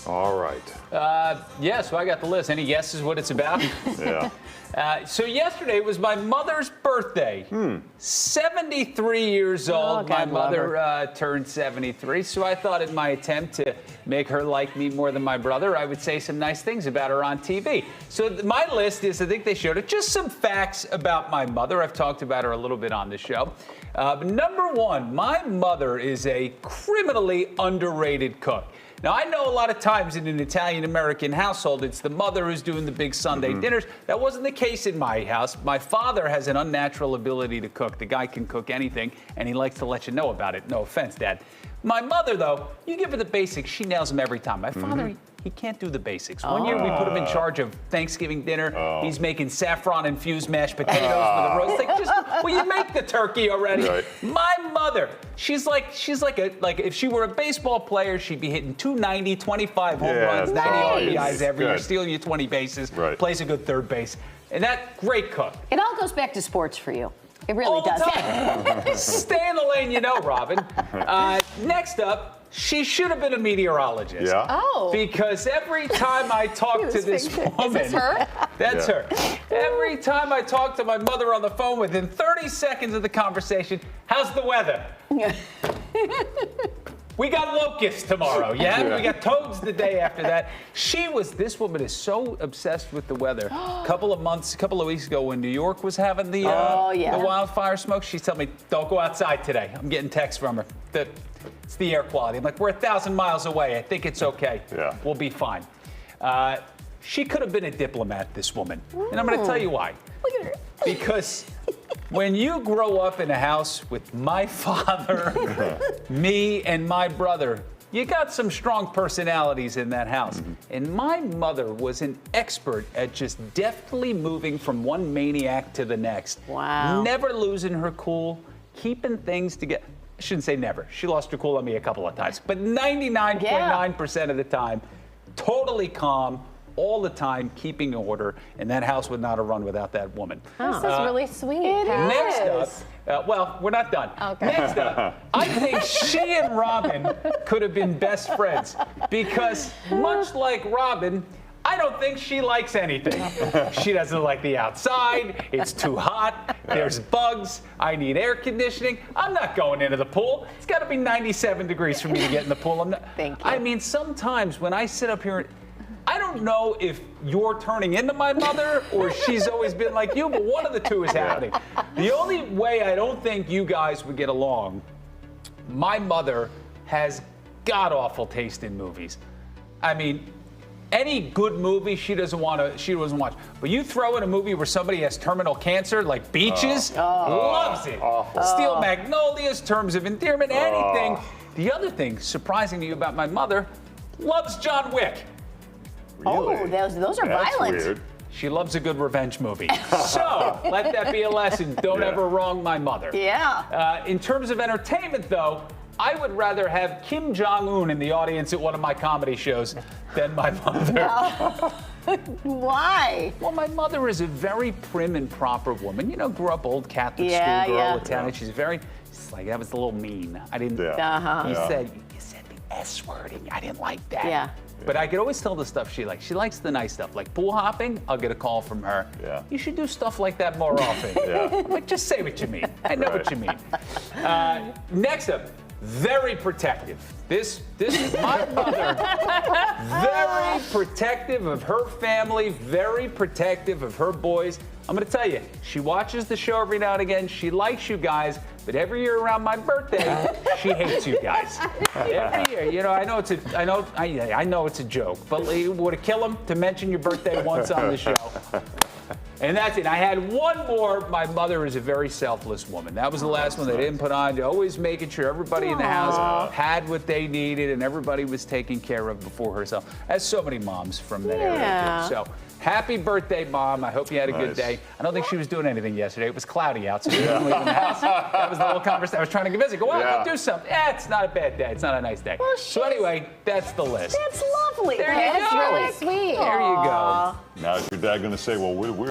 All right. Yeah, so I got the list. Any guesses what it's about? Yeah. So yesterday was my mother's birthday. 73 years old. God, My mother turned 73, so I thought in my attempt to make her like me more than my brother, I would say some nice things about her on TV. So my list is, I think they showed it, just some facts about my mother. I've talked about her a little bit on the show. Number one, my mother is a criminally underrated cook. Now, I know a lot of times in an Italian-American household, it's the mother who's doing the big Sunday dinners. That wasn't the case in my house. My father has an unnatural ability to cook. The guy can cook anything, and he likes to let you know about it. No offense, Dad. My mother, though, you give her the basics, she nails them every time. My father, he can't do the basics. One year we put him in charge of Thanksgiving dinner. He's making saffron-infused mashed potatoes with a roast. Like, just, will you make the turkey already? Right. My mother, she's like if she were a baseball player, she'd be hitting 290, 25 home runs, 90 RBIs every year, stealing you 20 bases, plays a good third base. And that, great cook. It all goes back to sports for you. It really All the does. time. Stay in the lane, you know, Robin. Next up, she should have been a meteorologist. Yeah. Oh. Because every time I talk to this woman, Is this her? That's her. Every time I talk to my mother on the phone, within 30 seconds of the conversation, how's the weather? We got locusts tomorrow, yeah? We got toads the day after that. This woman is so obsessed with the weather. A couple of weeks ago when New York was having the wildfire smoke, she's telling me, don't go outside today. I'm getting texts from her. It's the air quality. I'm like, we're 1,000 miles away. I think it's okay. Yeah. We'll be fine. She could have been a diplomat, this woman. And I'm going to tell you why. Look at her. Because when you grow up in a house with my father, me, and my brother, you got some strong personalities in that house. And my mother was an expert at just deftly moving from one maniac to the next. Wow. Never losing her cool, keeping things together. I shouldn't say never. She lost her cool on me a couple of times. But 99.9% of the time, totally calm, all the time, keeping order, and that house would not have run without that woman. This is really sweet. Next up, well, we're not done. Okay. Next up, I think she and Robin could have been best friends because much like Robin, I don't think she likes anything. She doesn't like the outside. It's too hot. There's bugs. I need air conditioning. I'm not going into the pool. It's got to be 97 degrees for me to get in the pool. Thank you. I mean, sometimes when I sit up here, I don't know if you're turning into my mother or she's always been like you, but one of the two is happening. The only way I don't think you guys would get along, my mother has god-awful taste in movies. I mean, any good movie she doesn't watch. But you throw in a movie where somebody has terminal cancer, like Beaches, loves it. Steel Magnolias, Terms of Endearment, anything. The other thing, surprising to you about my mother, loves John Wick. Really? Oh, those are That's violent. weird. She loves a good revenge movie. So let that be a lesson. Don't ever wrong my mother. Yeah. In terms of entertainment, though, I would rather have Kim Jong-un in the audience at one of my comedy shows than my mother. Why? Well, my mother is a very prim and proper woman. You know, grew up old Catholic schoolgirl, Italian. She's like, that was a little mean. I didn't. You said the S wording. I didn't like that. Yeah. But I could always tell the stuff she likes. She likes the nice stuff. Like pool hopping, I'll get a call from her. Yeah. You should do stuff like that more often. I'm like, just say what you mean. I know what you mean. Next up, very protective. This is my mother. Very protective of her family, very protective of her boys. I'm going to tell you, she watches the show every now and again. She likes you guys, but every year around my birthday, she hates you guys. Every year, you know, I know it's a joke, but would it kill him to mention your birthday once on the show? And that's it. I had one more. My mother is a very selfless woman. That was the last one they didn't put on. Always making sure everybody in the house had what they needed and everybody was taken care of before herself. As so many moms from that area do. So happy birthday, Mom. I hope you had a good day. I don't think she was doing anything yesterday. It was cloudy out, so she didn't leave the house. That was the whole conversation. I was trying to convince her. Go out, go do something. It's not a bad day. It's not a nice day. Well, so anyway, that's the list. That's lovely. There you That's go. really sweet. There you go. Now is your dad going to say, well, we're